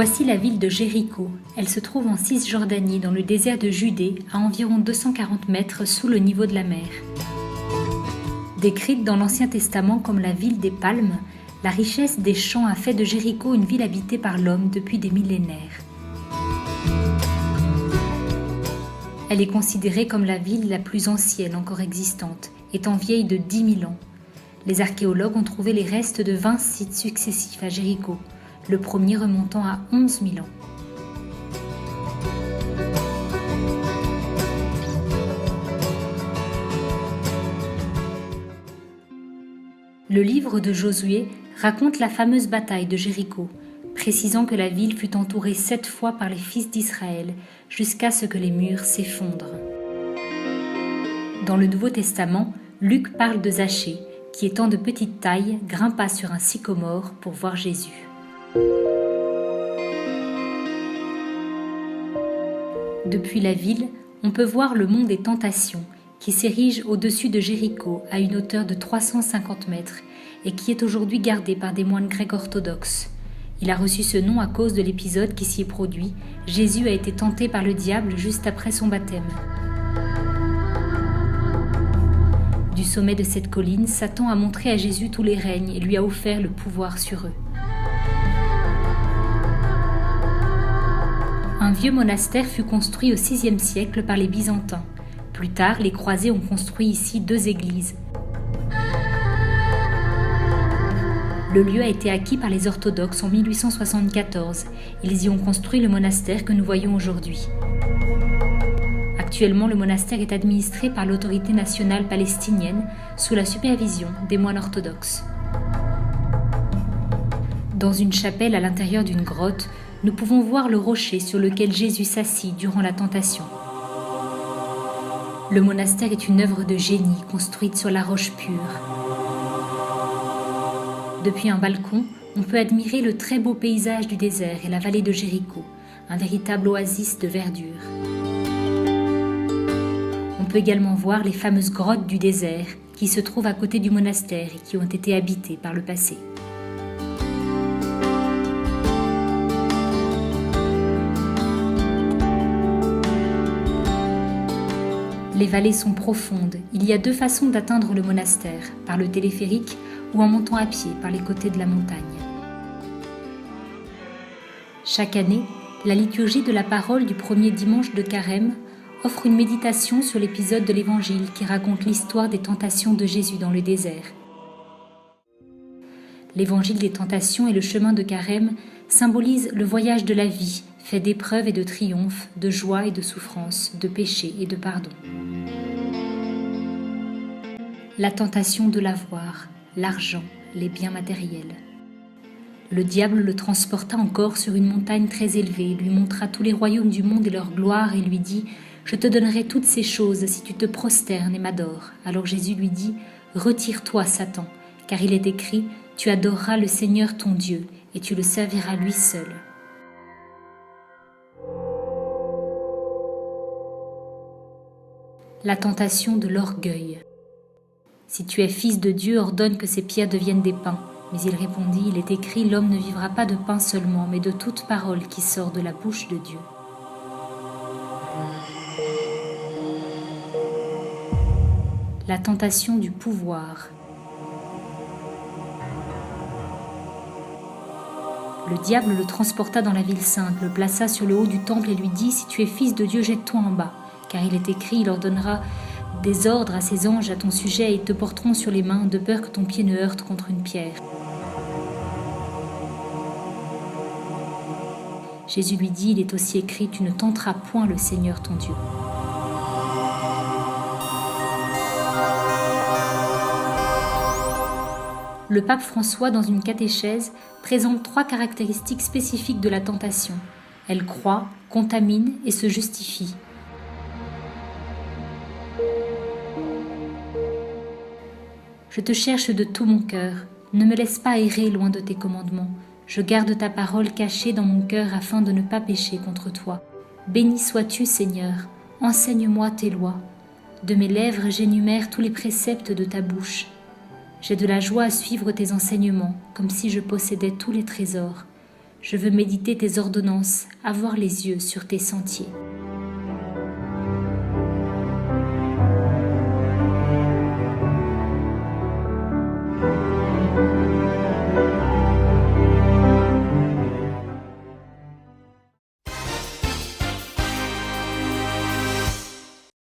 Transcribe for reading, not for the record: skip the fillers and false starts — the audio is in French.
Voici la ville de Jéricho. Elle se trouve en Cisjordanie, dans le désert de Judée, à environ 240 mètres sous le niveau de la mer. Décrite dans l'Ancien Testament comme la ville des palmes, la richesse des champs a fait de Jéricho une ville habitée par l'homme depuis des millénaires. Elle est considérée comme la ville la plus ancienne encore existante, étant vieille de 10 000 ans. Les archéologues ont trouvé les restes de 20 sites successifs à Jéricho, le premier remontant à 11 000 ans. Le livre de Josué raconte la fameuse bataille de Jéricho, précisant que la ville fut entourée 7 fois par les fils d'Israël, jusqu'à ce que les murs s'effondrent. Dans le Nouveau Testament, Luc parle de Zachée, qui étant de petite taille, grimpa sur un sycomore pour voir Jésus. Depuis la ville, on peut voir le mont des Tentations, qui s'érige au-dessus de Jéricho à une hauteur de 350 mètres et qui est aujourd'hui gardé par des moines grecs orthodoxes. Il a reçu ce nom à cause de l'épisode qui s'y est produit. Jésus a été tenté par le diable juste après son baptême. Du sommet de cette colline, Satan a montré à Jésus tous les règnes et lui a offert le pouvoir sur eux. Un vieux monastère fut construit au VIe siècle par les Byzantins. Plus tard, les croisés ont construit ici 2 églises. Le lieu a été acquis par les orthodoxes en 1874. Ils y ont construit le monastère que nous voyons aujourd'hui. Actuellement, le monastère est administré par l'autorité nationale palestinienne sous la supervision des moines orthodoxes. Dans une chapelle à l'intérieur d'une grotte, nous pouvons voir le rocher sur lequel Jésus s'assit durant la tentation. Le monastère est une œuvre de génie construite sur la roche pure. Depuis un balcon, on peut admirer le très beau paysage du désert et la vallée de Jéricho, un véritable oasis de verdure. On peut également voir les fameuses grottes du désert qui se trouvent à côté du monastère et qui ont été habitées par le passé. Les vallées sont profondes. Il y a 2 façons d'atteindre le monastère, par le téléphérique ou en montant à pied par les côtés de la montagne. Chaque année, la liturgie de la parole du premier dimanche de Carême offre une méditation sur l'épisode de l'Évangile qui raconte l'histoire des tentations de Jésus dans le désert. L'Évangile des tentations et le chemin de Carême symbolisent le voyage de la vie, fait d'épreuves et de triomphes, de joie et de souffrance, de péché et de pardon. La tentation de l'avoir, l'argent, les biens matériels. Le diable le transporta encore sur une montagne très élevée, lui montra tous les royaumes du monde et leur gloire et lui dit « Je te donnerai toutes ces choses si tu te prosternes et m'adores. » Alors Jésus lui dit « Retire-toi, Satan, car il est écrit « Tu adoreras le Seigneur ton Dieu et tu le serviras lui seul. » La tentation de l'orgueil. Si tu es fils de Dieu, ordonne que ces pierres deviennent des pains. Mais il répondit, il est écrit, l'homme ne vivra pas de pain seulement, mais de toute parole qui sort de la bouche de Dieu. La tentation du pouvoir. Le diable le transporta dans la ville sainte, le plaça sur le haut du temple et lui dit, si tu es fils de Dieu, jette-toi en bas. Car il est écrit, il ordonnera des ordres à ses anges à ton sujet et ils te porteront sur les mains, de peur que ton pied ne heurte contre une pierre. Jésus lui dit, il est aussi écrit, tu ne tenteras point le Seigneur ton Dieu. Le pape François, dans une catéchèse, présente 3 caractéristiques spécifiques de la tentation. Elle croît, contamine et se justifie. Je te cherche de tout mon cœur, ne me laisse pas errer loin de tes commandements. Je garde ta parole cachée dans mon cœur afin de ne pas pécher contre toi. Béni sois-tu, Seigneur, enseigne-moi tes lois. De mes lèvres j'énumère tous les préceptes de ta bouche. J'ai de la joie à suivre tes enseignements, comme si je possédais tous les trésors. Je veux méditer tes ordonnances, avoir les yeux sur tes sentiers.